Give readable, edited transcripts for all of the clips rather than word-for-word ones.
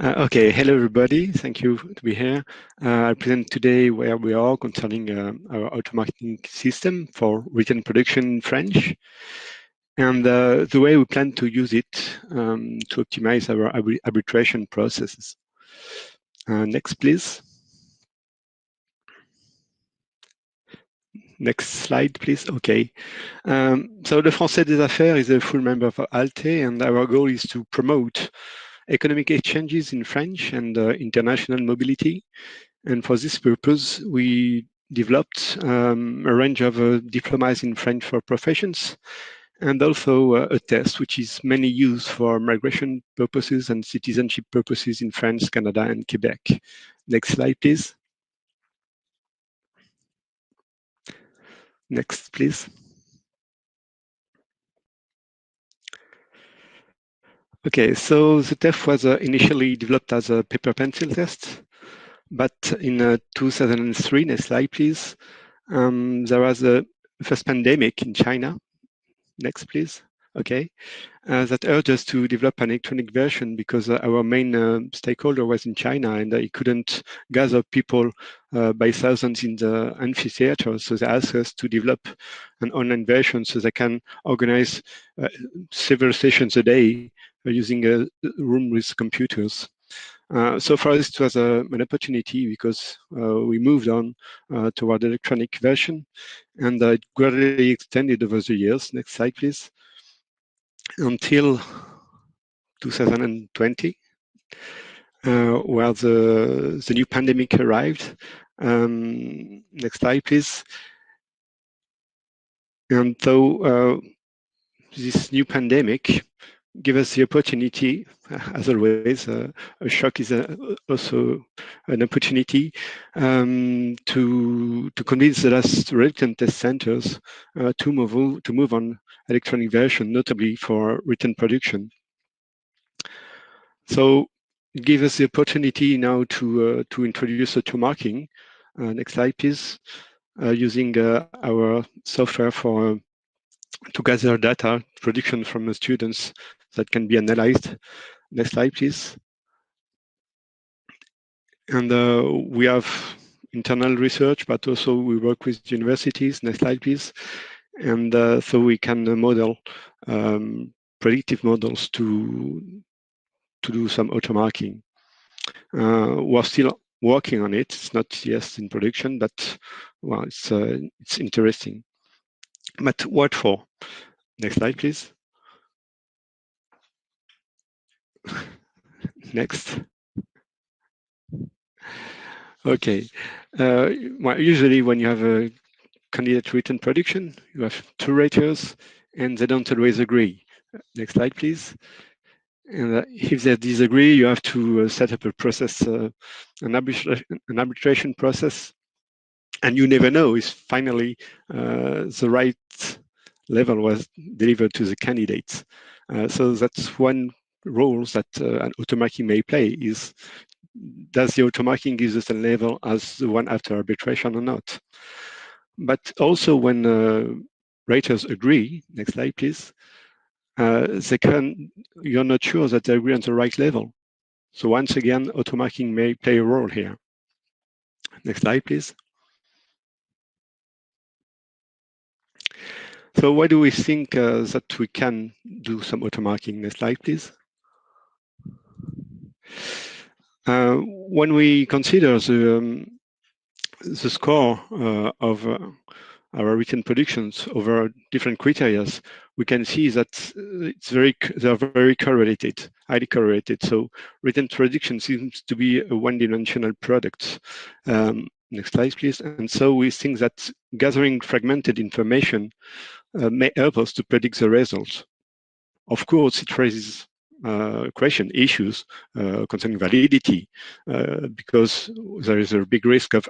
Okay, hello everybody. Thank you to be here. I present today where we are concerning our automarking system for written production in French and the way we plan to use it to optimize our arbitration processes. Next, please. Next slide, please. Okay. So the Français des Affaires is a full member of ALTE, and our goal is to promote economic exchanges in French and international mobility. And for this purpose, we developed a range of diplomas in French for professions, and also a test which is mainly used for migration purposes and citizenship purposes in France, Canada, and Quebec. Next slide, please. Next, please. Okay, so the test was initially developed as a paper pencil test, but in 2003, next slide, please, there was a first pandemic in China. Next, please. Okay, that urged us to develop an electronic version because our main stakeholder was in China and he couldn't gather people by thousands in the amphitheater. So they asked us to develop an online version so they can organize several sessions a day using a room with computers. So for us, it was an opportunity because we moved on toward electronic version and it gradually extended over the years. Next slide, please. Until 2020, where the new pandemic arrived. Next slide, please. And so this new pandemic gave us the opportunity, as always, a shock is also an opportunity to convince the last reluctant test centers to move on electronic version, notably for written production. So it gives us the opportunity now to introduce automarking. Next slide, please. Using our software for to gather data production from the students that can be analyzed. Next slide, please. And we have internal research, but also we work with universities. Next slide, please. And so we can model predictive models to do some automarking. We're still working on it. It's not yet in production, but well, it's interesting. But what for? Next slide, please. Next. Okay. Well, usually when you have a candidate written production, you have two raters, and they don't always agree. Next slide, please. And if they disagree, you have to set up a process, an arbitration process, and you never know if finally the right level was delivered to the candidates. So that's one role that an automarking may play is, does the automarking give us a level as the one after arbitration or not? But also when raters agree, next slide please, you're not sure that they agree on the right level. So once again, automarking may play a role here. Next slide, please. So why do we think that we can do some automarking? Next slide, please. When we consider the score of our written productions over different criteria, we can see that they're very correlated, highly correlated. So written production seems to be a one-dimensional product. Next slide, please. And so we think that gathering fragmented information may help us to predict the results. Of course, it raises issues concerning validity, because there is a big risk of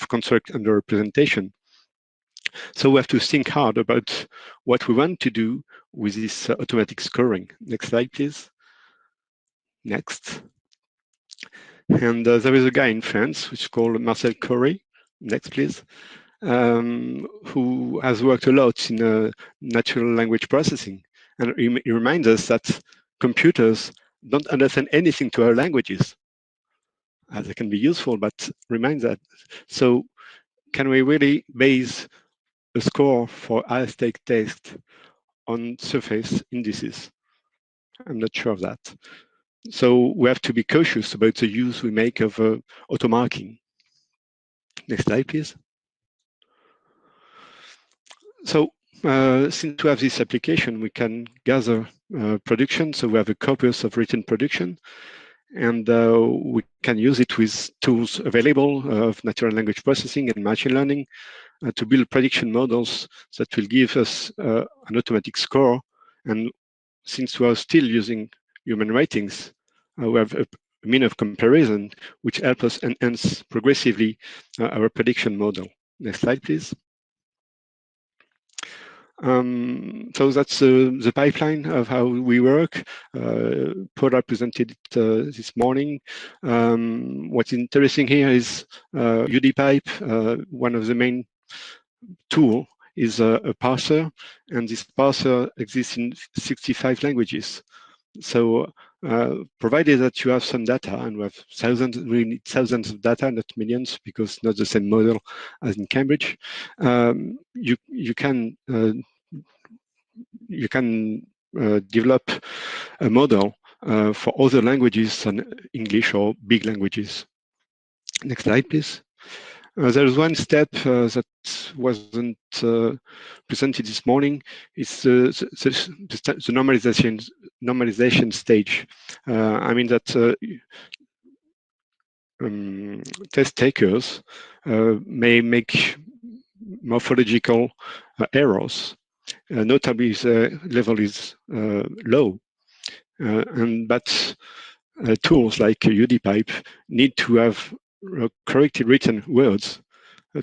construct underrepresentation. So we have to think hard about what we want to do with this automatic scoring. Next slide, please. Next. And there is a guy in France, which is called Marcel Corey. Next, please. Who has worked a lot in natural language processing. And he reminds us that computers don't understand anything to our languages. They can be useful, but remind that. So can we really base a score for high-stake text on surface indices? I'm not sure of that. So we have to be cautious about the use we make of automarking. Next slide, please. So since we have this application, we can gather production. So we have a corpus of written production, and we can use it with tools available of natural language processing and machine learning to build prediction models that will give us an automatic score. And since we are still using human ratings, we have a mean of comparison, which helps us enhance progressively our prediction model. Next slide, please. So that's the pipeline of how we work. Paula presented it this morning. What's interesting here is UDPipe, one of the main tool is a parser, and this parser exists in 65 languages. So provided that you have some data, and we have thousands, we need thousands of data, not millions, because not the same model as in Cambridge. You can develop a model for other languages than English or big languages. Next slide, please. There's one step that wasn't presented this morning. It's the normalization stage. I mean that test takers may make morphological errors. Notably, the level is low, but tools like UDPipe need to have correctly written words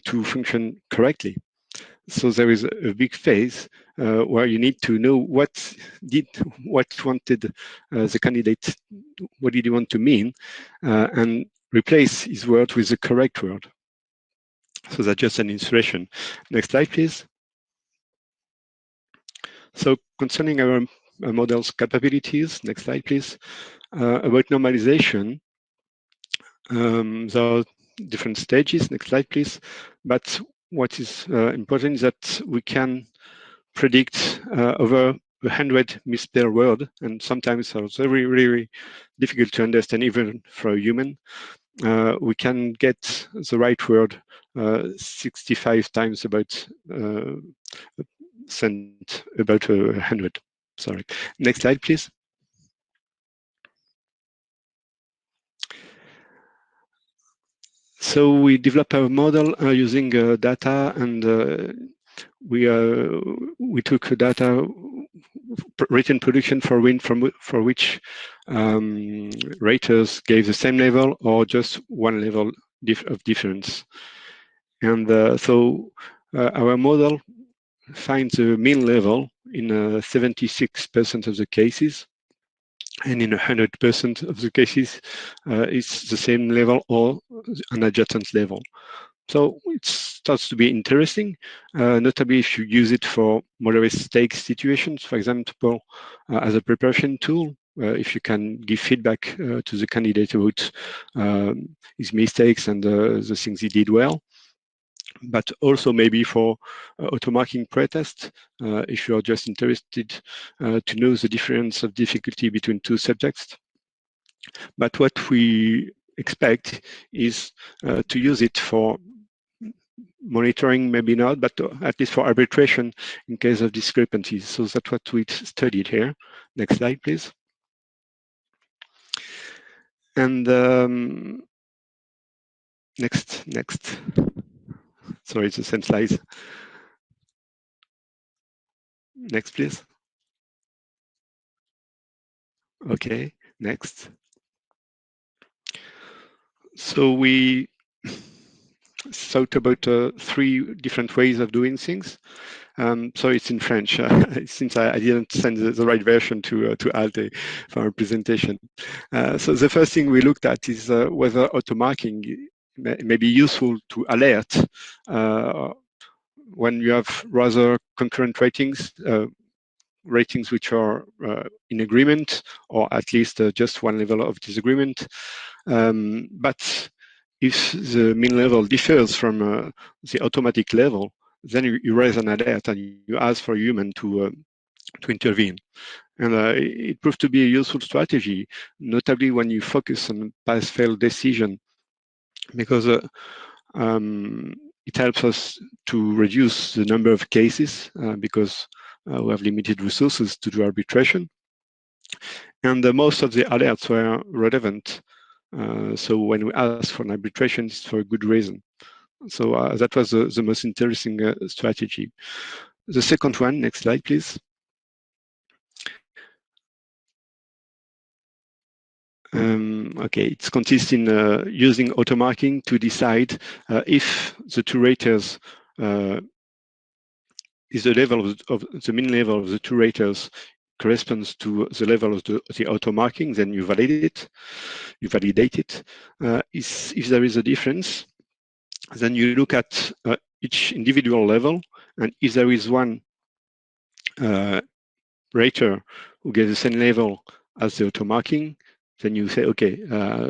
to function correctly. So there is a big phase where you need to know what wanted the candidate, what did he want to mean, and replace his word with the correct word. So that's just an illustration. Next slide, please. So concerning our model's capabilities, next slide, please. About normalization, there are different stages. Next slide, please. But what is important is that we can predict over 100 misspelled words, and sometimes are very, very difficult to understand even for a human. We can get the right word 65 times about sent about 100. Sorry. Next slide, please. So we develop our model using data, and we took data written production for which raters gave the same level or just one level of difference. And so our model finds the mean level in 76% of the cases, and in 100% of the cases, it's the same level or an adjacent level. So it starts to be interesting, notably if you use it for moderate stake situations, for example, as a preparation tool, if you can give feedback to the candidate about his mistakes and the things he did well. But also maybe for automarking pretest, if you are just interested to know the difference of difficulty between two subjects. But what we expect is to use it for monitoring, maybe not, but at least for arbitration in case of discrepancies. So that's what we studied here. Next slide, please. And next. Sorry, it's the same slide. Next, please. Okay, next. So we thought about 3 different ways of doing things. So it's in French, since I didn't send the right version to Alte for our presentation. So the first thing we looked at is whether automarking may be useful to alert when you have rather concurrent ratings, ratings which are in agreement, or at least just one level of disagreement. But if the mean level differs from the automatic level, then you raise an alert and you ask for a human to intervene. And it proved to be a useful strategy, notably when you focus on pass-fail decision, because it helps us to reduce the number of cases because we have limited resources to do arbitration. And most of the alerts were relevant. So when we ask for an arbitration, it's for a good reason. So that was the most interesting strategy. The second one, next slide, please. Okay, it consists in using automarking to decide if the two raters is the level of the mean level of the two raters corresponds to the level of the automarking, then you validate it. If there is a difference, then you look at each individual level, and if there is one rater who gets the same level as the automarking, then you say, okay,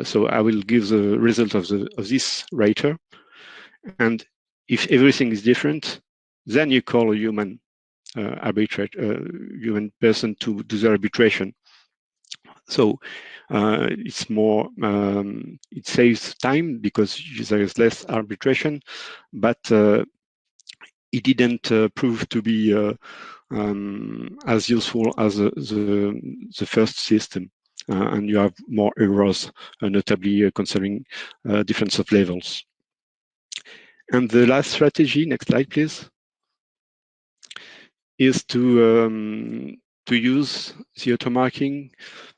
so I will give the result of this rater, and if everything is different, then you call a human human person to do the arbitration. So it's more, it saves time because there is less arbitration, but it didn't prove to be as useful as the first system. And you have more errors, notably concerning difference of levels. And the last strategy, next slide, please, is to use the automarking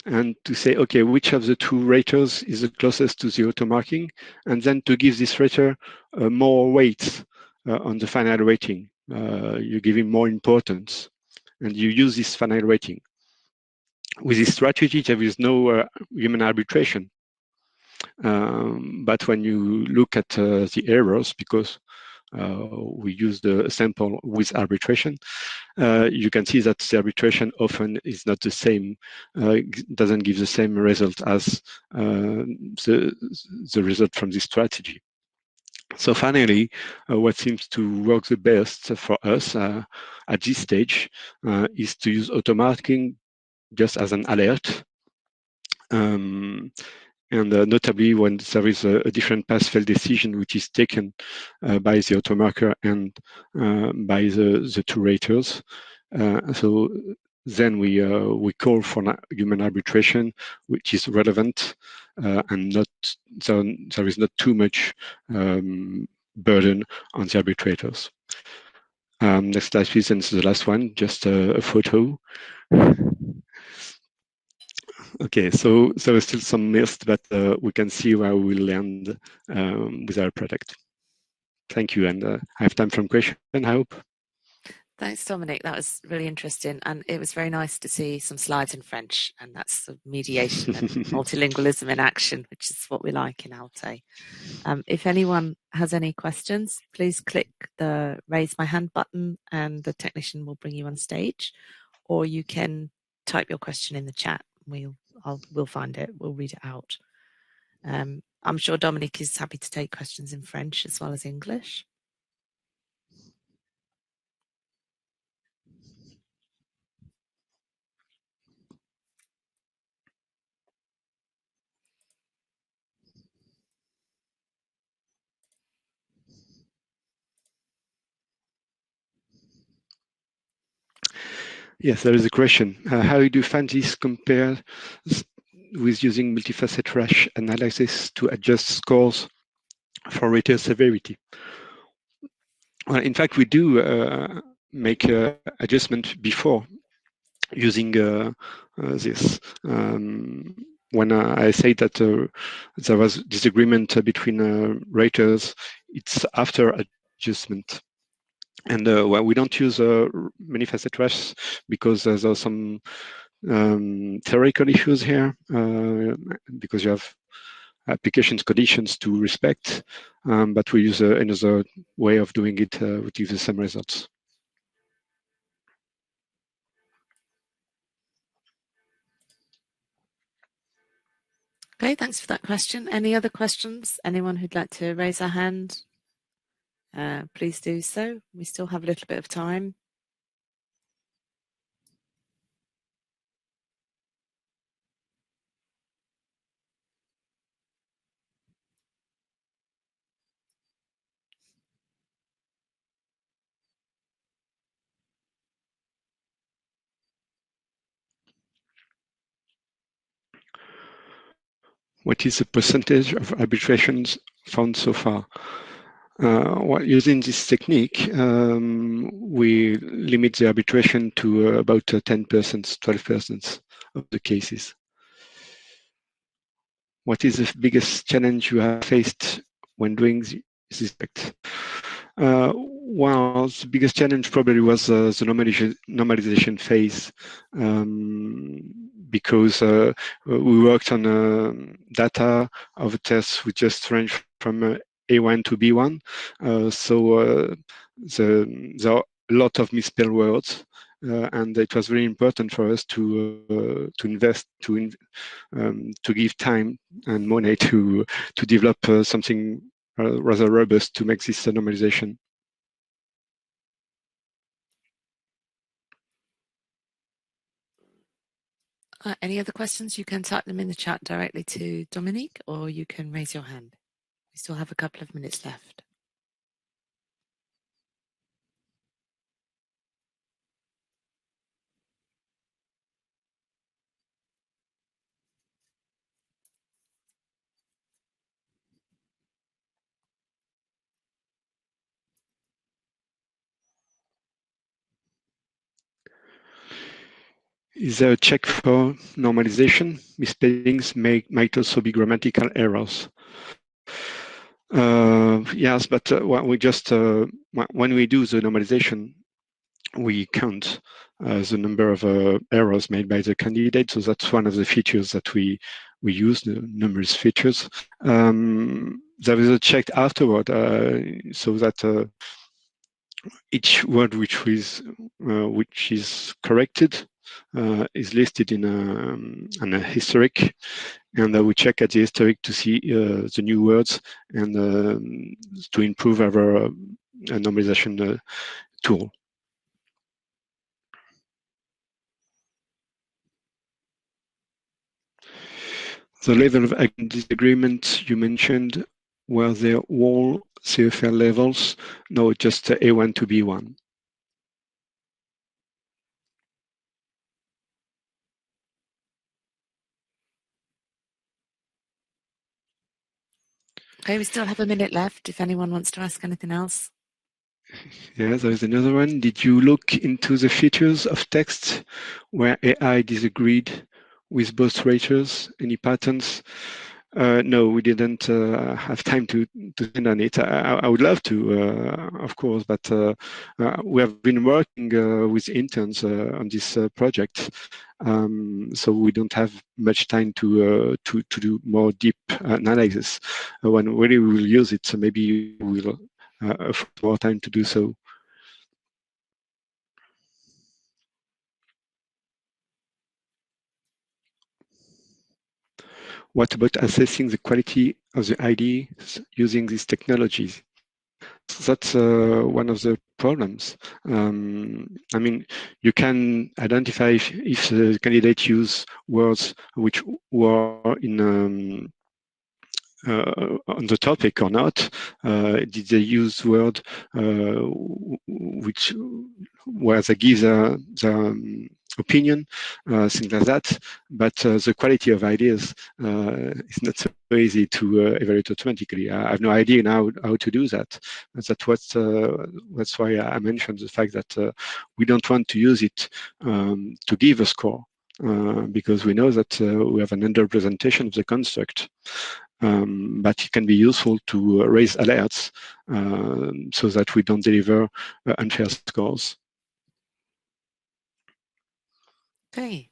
and to say, okay, which of the two raters is the closest to the automarking, and then to give this rater more weight on the final rating. You give him more importance, and you use this final rating. With this strategy, there is no human arbitration. But when you look at the errors, because we use the sample with arbitration, you can see that the arbitration often is not the same, doesn't give the same result as the result from this strategy. So finally, what seems to work the best for us at this stage is to use automarking just as an alert. And notably when there is a different pass-fail decision which is taken by the automarker and by the two raters. So then we call for human arbitration, which is relevant and not so there is not too much burden on the arbitrators. Next slide, please, and this is the last one, just a photo. Okay, so there is still some mist, but we can see where we will land with our product. Thank you, and I have time for question, I hope. Thanks, Dominique. That was really interesting, and it was very nice to see some slides in French, and that's the mediation and multilingualism in action, which is what we like in Alte. If anyone has any questions, please click the raise my hand button and the technician will bring you on stage, or you can type your question in the chat. We'll find it, we'll read it out. I'm sure Dominique is happy to take questions in French as well as English. Yes, there is a question. How do you find this compare with using multifaceted rash analysis to adjust scores for rater severity? Well, in fact, we do make adjustment before using this. When I say that there was disagreement between raters, it's after adjustment. And well, we don't use many facet rash because there are some theoretical issues here because you have applications conditions to respect, but we use another way of doing it which gives the same results. Okay, thanks for that question. Any other questions? Anyone who'd like to raise their hand? Please do so. We still have a little bit of time. What is the percentage of arbitrations found so far? Well, using this technique, we limit the arbitration to about 10%, 12% of the cases. What is the biggest challenge you have faced when doing this act? Well, the biggest challenge probably was the normalization phase, because we worked on data of a test which just ranged from A1 to B1. So there are a lot of misspelled words, and it was very important for us to invest, to give time and money to develop something rather robust to make this normalization. Any other questions? You can type them in the chat directly to Dominique, or you can raise your hand. We still have a couple of minutes left. Is there a check for normalization? Misspellings might also be grammatical errors. Yes, but we just when we do the normalization, we count the number of errors made by the candidate. So that's one of the features that we use, the numerous features. There is a check afterward, so that each word which is corrected is listed in a historic, and we check at the historic to see the new words and to improve our normalization tool. The level of disagreement you mentioned, were they all CFL levels? No, just A1 to B1. Okay, we still have a minute left if anyone wants to ask anything else. Yeah, there is another one. Did you look into the features of text where AI disagreed with both raters? Any patterns? No, we didn't have time to spend on it. I would love to, of course, but we have been working with interns on this project, so we don't have much time to do more deep analysis. When really we will use it, so maybe we'll afford more time to do so. What about assessing the quality of the ideas using these technologies? That's one of the problems. I mean, you can identify if the candidate use words which were in on the topic or not. Did they use word which where they give the opinion, things like that. But the quality of ideas is not so easy to evaluate automatically. I have no idea now how to do that. That's why I mentioned the fact that we don't want to use it to give a score. Because we know that we have an underrepresentation of the construct. But it can be useful to raise alerts so that we don't deliver unfair scores. Okay,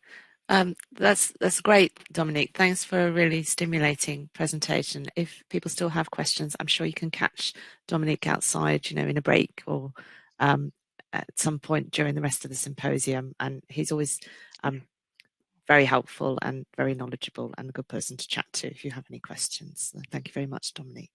that's great, Dominique. Thanks for a really stimulating presentation. If people still have questions, I'm sure you can catch Dominique outside, in a break or at some point during the rest of the symposium. And he's always very helpful and very knowledgeable and a good person to chat to if you have any questions. So thank you very much, Dominique.